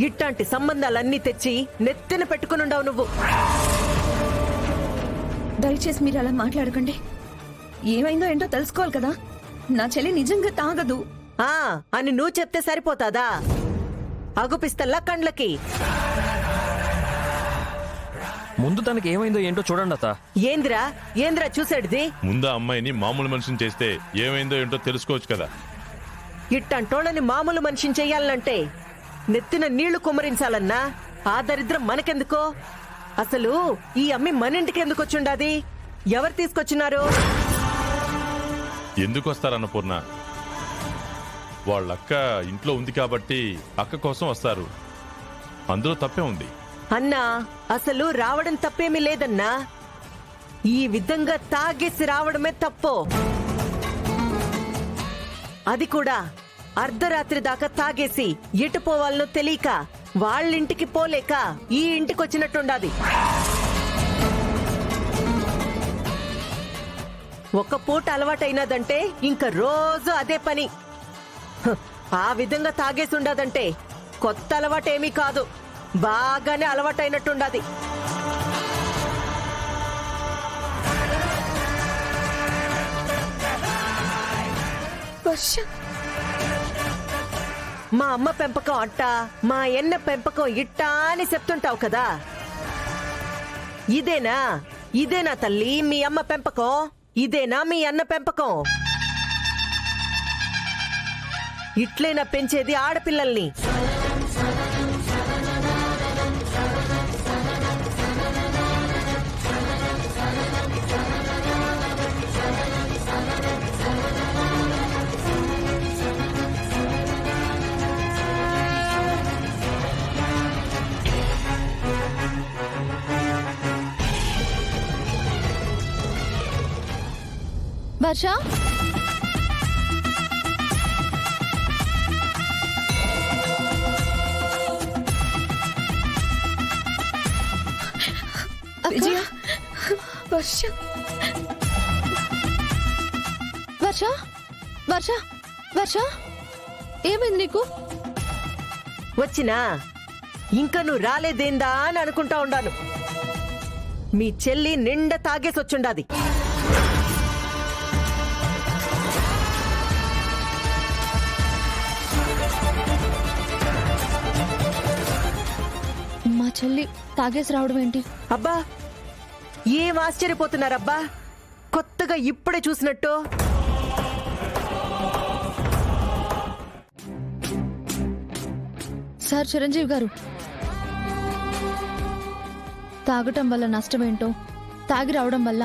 ఇట్లాంటి సంబంధాలన్నీ తెచ్చి నెత్తిన పెట్టుకునుండవు నువ్వు. దయచేసి మీరు అలా మాట్లాడకండి. ఏమైందో ఏంటో తెలుసుకోవాలి కదా. నా చెల్లి నిజంగా తాగదు అని నువ్వు చెప్తే సరిపోతాదా? అగుపిస్తల్లా కండ్లకి. ముందు తనకి ఏమైందో ఏంటో చూడండి అత్త. ఏంద్రా చూసేటిది? ముందు అమ్మాయిని మామూలు మనిషిని చేస్తే ఏమైందో ఏంటో తెలుసుకోవచ్చు కదా. ఇట్టంటోళ్ళని మామూలు మనిషిని చెయ్యాలంటే నెత్తిన నీళ్లు కుమ్మరించాలన్నా ఆ దరిద్రం మనకెందుకో? అసలు ఈ అమ్మి మన ఇంటికి ఎందుకు వచ్చుండాది? ఎవరు తీసుకొచ్చినారు? ఎందుకు వస్తారు అన్నపూర్ణ? వాళ్ళక్క ఇంట్లో ఉంది కాబట్టి అక్క కోసం వస్తారు. అందులో తప్పే ఉంది అన్నా. అసలు రావడం తప్పేమీ లేదన్నా. ఈ విధంగా తాగేసి రావడమే తప్పు. అది కూడా అర్ధరాత్రి దాకా తాగేసి ఎటు పోవాలనో తెలియక వాళ్ళింటికి పోలేక ఈ ఇంటికి వచ్చినట్టుండాది. ఒక పూట అలవాటైనదంటే ఇంక రోజు అదే పని. ఆ విధంగా తాగేసి ఉండదంటే కొత్త అలవాటేమీ కాదు, బాగానే అలవాటైనట్టుండాది. మా అమ్మ పెంపకం అట్ట, మా ఎన్న పెంపకం ఇట్టా అని చెప్తుంటావు కదా. ఇదేనా తల్లి మీ అమ్మ పెంపకం? ఇదేనా మీ అన్న పెంపకం? ఇట్లేనా పెంచేది ఆడపిల్లల్ని? వర్ష, విజయ, వర్ష, వర్ష, వర్ష, వర్ష, ఏమైంది నీకు? వచ్చినా ఇంకా నువ్వు రాలేదేందా అని అనుకుంటా ఉండాను. మీ చెల్లి నిండా తాగేసొచ్చుండాది. మా చెల్లి తాగేసి రావడం ఏంటి? అబ్బా, ఏం ఆశ్చర్యపోతున్నారబ్బా, కొత్తగా ఇప్పుడే చూసినట్టు. సార్ చిరంజీవి గారు, తాగటం వల్ల నష్టమేంటో, తాగి రావడం వల్ల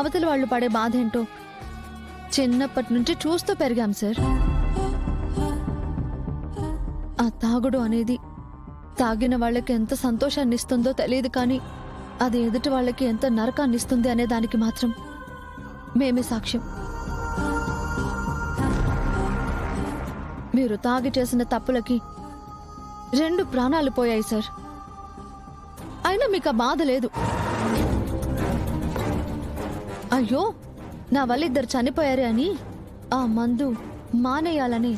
అవతల వాళ్ళు పడే బాధ ఏంటో చిన్నప్పటి నుంచి చూస్తూ పెరిగాం సార్. ఆ తాగుడు అనేది తాగిన వాళ్ళకి ఎంత సంతోషాన్ని ఇస్తుందో తెలియదు, కానీ అది ఎదుటి వాళ్ళకి ఎంత నరకాన్ని ఇస్తుంది అనే దానికి మాత్రం మేమే సాక్ష్యం. మీరు తాగి చేసిన తప్పులకి 2 ప్రాణాలు పోయాయి సార్. అయినా మీకు ఆ బాధ లేదు. అయ్యో, నా వల్ల 2 చనిపోయారే అని ఆ మందు మానేయాలనే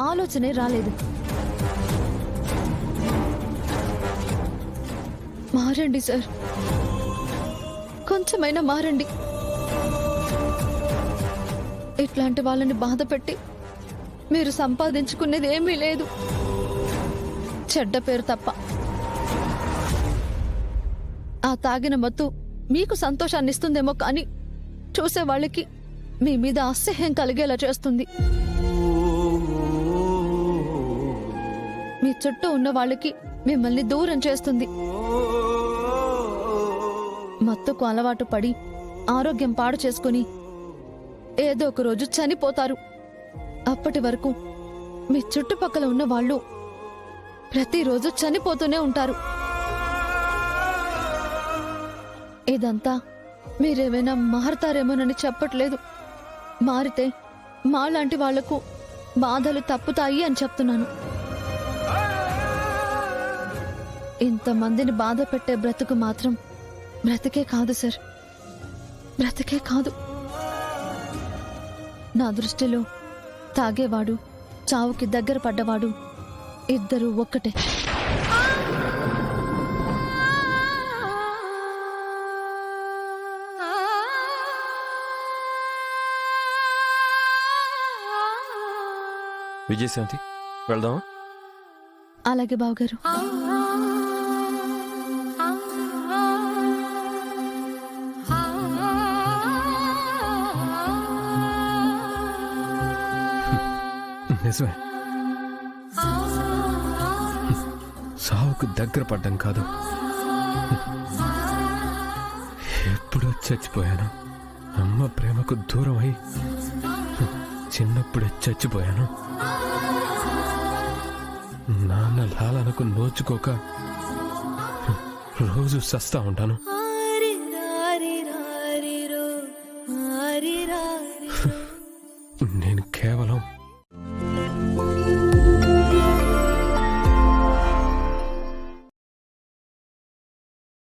ఆలోచనే రాలేదు. మారండి సార్, కొంచెమైనా మారండి. ఇట్లాంటి వాళ్ళని బాధ పెట్టి మీరు సంపాదించుకునేది ఏమీ లేదు, చెడ్డ పేరు తప్ప. ఆ తాగిన మత్తు మీకు సంతోషాన్ని ఇస్తుందేమో, కానీ చూసే వాళ్ళకి మీ మీద అసహ్యం కలిగేలా చేస్తుంది. మీ చుట్టూ ఉన్న వాళ్ళకి మిమ్మల్ని దూరం చేస్తుంది. మత్తుకు అలవాటు పడి ఆరోగ్యం పాడు చేసుకుని ఏదో ఒక రోజు చనిపోతారు. అప్పటి వరకు మీ చుట్టుపక్కల ఉన్న వాళ్ళు ప్రతిరోజు చనిపోతూనే ఉంటారు. ఇదంతా మీరేమైనా మారతారేమోనని చెప్పట్లేదు. మారితే మాలాంటి వాళ్లకు బాధలు తప్పుతాయి అని చెప్తున్నాను. ఇంతమందిని బాధ పెట్టే బ్రతుకు మాత్రం బ్రతికే కాదు సార్, బ్రతికే కాదు. నా దృష్టిలో తాగేవాడు, చావుకి దగ్గర పడ్డవాడు ఇద్దరూ ఒక్కటే. విజయశాంతి వెళ్దామా? అలాగే బావగారు. నిజమే, సావుకు దగ్గర పడ్డం కాదు, ఎప్పుడో చచ్చిపోయాను. అమ్మ ప్రేమకు దూరం అయి చిన్నప్పుడే చచ్చిపోయాను. నాన్న లాలనకు నోచుకోక రోజు సస్తా ఉంటాను. నేను కేవలం